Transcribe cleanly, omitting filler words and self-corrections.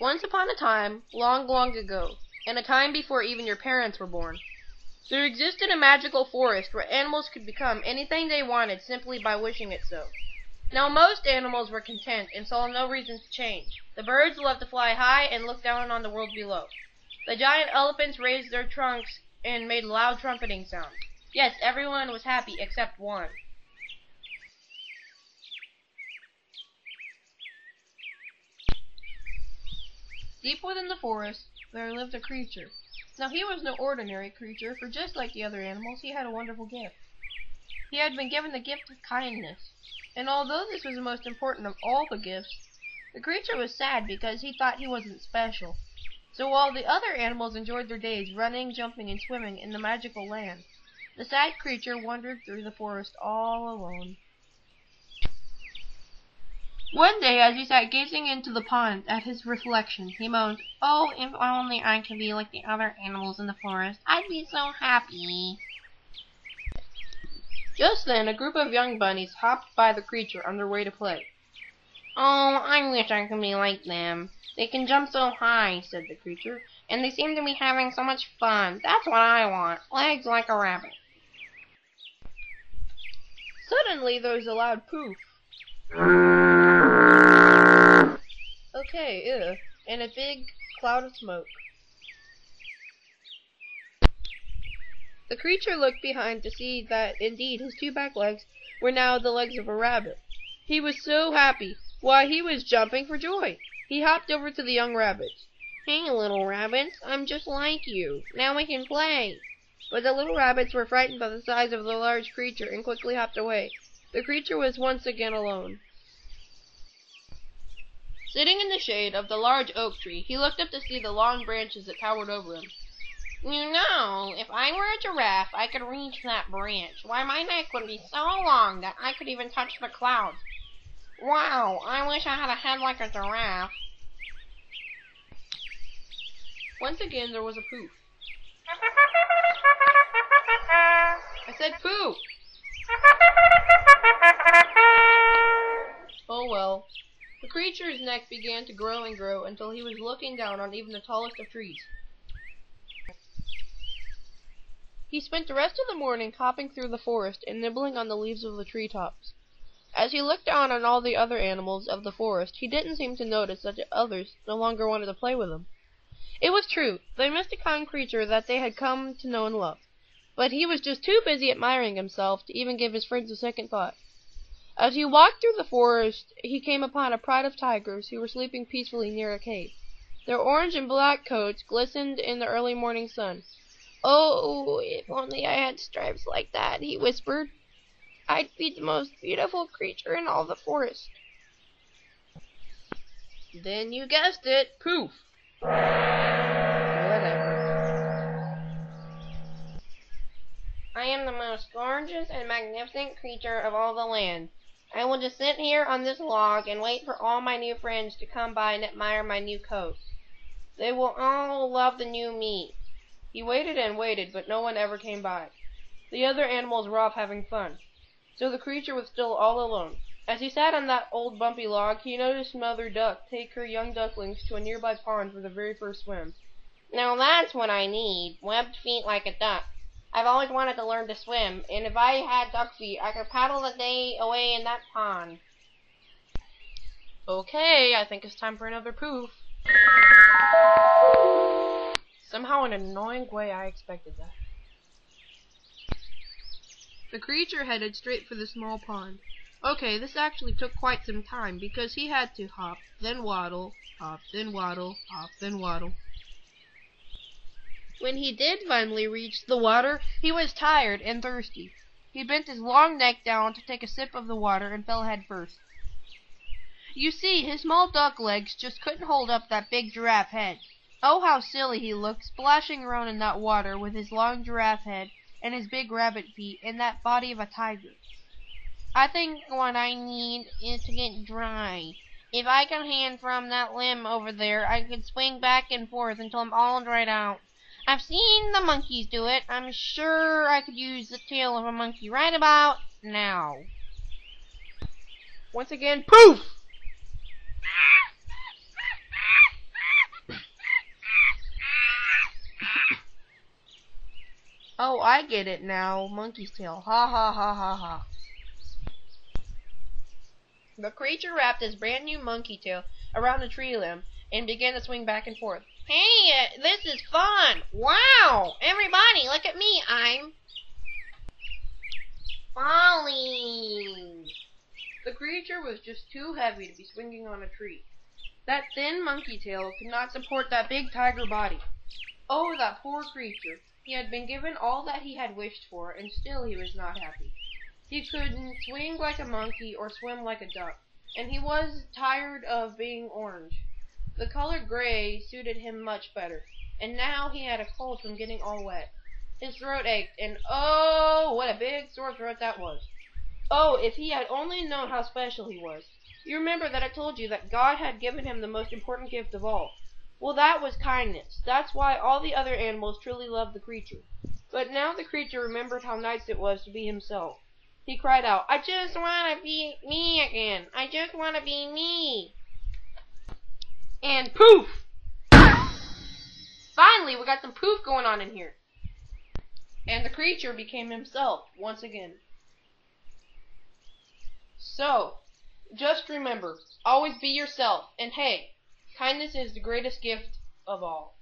Once upon a time, long, long ago, in a time before even your parents were born, there existed a magical forest where animals could become anything they wanted simply by wishing it so. Now most animals were content and saw no reason to change. The birds loved to fly high and look down on the world below. The giant elephants raised their trunks and made loud trumpeting sounds. Yes, everyone was happy except one. Deep within the forest, there lived a creature. Now he was no ordinary creature, for just like the other animals, he had a wonderful gift. He had been given the gift of kindness. And although this was the most important of all the gifts, the creature was sad because he thought he wasn't special. So while the other animals enjoyed their days running, jumping, and swimming in the magical land, the sad creature wandered through the forest all alone. One day, as he sat gazing into the pond at his reflection, he moaned, "Oh, if only I could be like the other animals in the forest, I'd be so happy." Just then, a group of young bunnies hopped by the creature on their way to play. "Oh, I wish I could be like them. They can jump so high," said the creature, "and they seem to be having so much fun. That's what I want, legs like a rabbit." Suddenly, there was a loud poof. Okay, ew, and a big cloud of smoke. The creature looked behind to see that, indeed, his two back legs were now the legs of a rabbit. He was so happy. Why, he was jumping for joy. He hopped over to the young rabbits. "Hey, little rabbits, I'm just like you. Now we can play." But the little rabbits were frightened by the size of the large creature and quickly hopped away. The creature was once again alone. Sitting in the shade of the large oak tree, he looked up to see the long branches that towered over him. "You know, if I were a giraffe, I could reach that branch. Why, my neck would be so long that I could even touch the clouds. Wow, I wish I had a head like a giraffe." Once again, there was a poof. I said poof! Oh well. The creature's neck began to grow and grow until he was looking down on even the tallest of trees. He spent the rest of the morning hopping through the forest and nibbling on the leaves of the treetops. As he looked down on all the other animals of the forest, he didn't seem to notice that the others no longer wanted to play with him. It was true, they missed a kind creature that they had come to know and love. But he was just too busy admiring himself to even give his friends a second thought. As he walked through the forest, he came upon a pride of tigers who were sleeping peacefully near a cave. Their orange and black coats glistened in the early morning sun. "Oh, if only I had stripes like that," he whispered. "I'd be the most beautiful creature in all the forest." Then you guessed it, poof! Whatever. "I am the most gorgeous and magnificent creature of all the land. I will just sit here on this log and wait for all my new friends to come by and admire my new coat. They will all love the new me." He waited and waited, but no one ever came by. The other animals were off having fun. So the creature was still all alone. As he sat on that old bumpy log, he noticed Mother Duck take her young ducklings to a nearby pond for the very first swim. "Now that's what I need, webbed feet like a duck. I've always wanted to learn to swim, and if I had duck feet, I could paddle the day away in that pond." Okay, I think it's time for another poof. Somehow in an annoying way, I expected that. The creature headed straight for the small pond. Okay, this actually took quite some time, because he had to hop, then waddle, hop, then waddle, hop, then waddle. When he did finally reach the water, he was tired and thirsty. He bent his long neck down to take a sip of the water and fell head first. You see, his small duck legs just couldn't hold up that big giraffe head. Oh, how silly he looked, splashing around in that water with his long giraffe head and his big rabbit feet and that body of a tiger. "I think what I need is to get dry. If I can hang from that limb over there, I could swing back and forth until I'm all dried out. I've seen the monkeys do it. I'm sure I could use the tail of a monkey right about now." Once again, poof! I get it now. Monkey's tail. Ha ha ha ha ha. The creature wrapped his brand new monkey tail around a tree limb and began to swing back and forth. Hey, this is fun! Wow! Everybody, look at me! I'm falling! The creature was just too heavy to be swinging on a tree. That thin monkey tail could not support that big tiger body. Oh, that poor creature! He had been given all that he had wished for, and still he was not happy. He couldn't swing like a monkey or swim like a duck, and he was tired of being orange. The color gray suited him much better, and now he had a cold from getting all wet. His throat ached, and oh, what a big sore throat that was. Oh, if he had only known how special he was. You remember that I told you that God had given him the most important gift of all. Well, that was kindness. That's why all the other animals truly loved the creature. But now the creature remembered how nice it was to be himself. He cried out, I just want to be me again. I just want to be me. And poof! Finally, we got some poof going on in here. And the creature became himself once again. So, just remember, always be yourself. And hey, kindness is the greatest gift of all.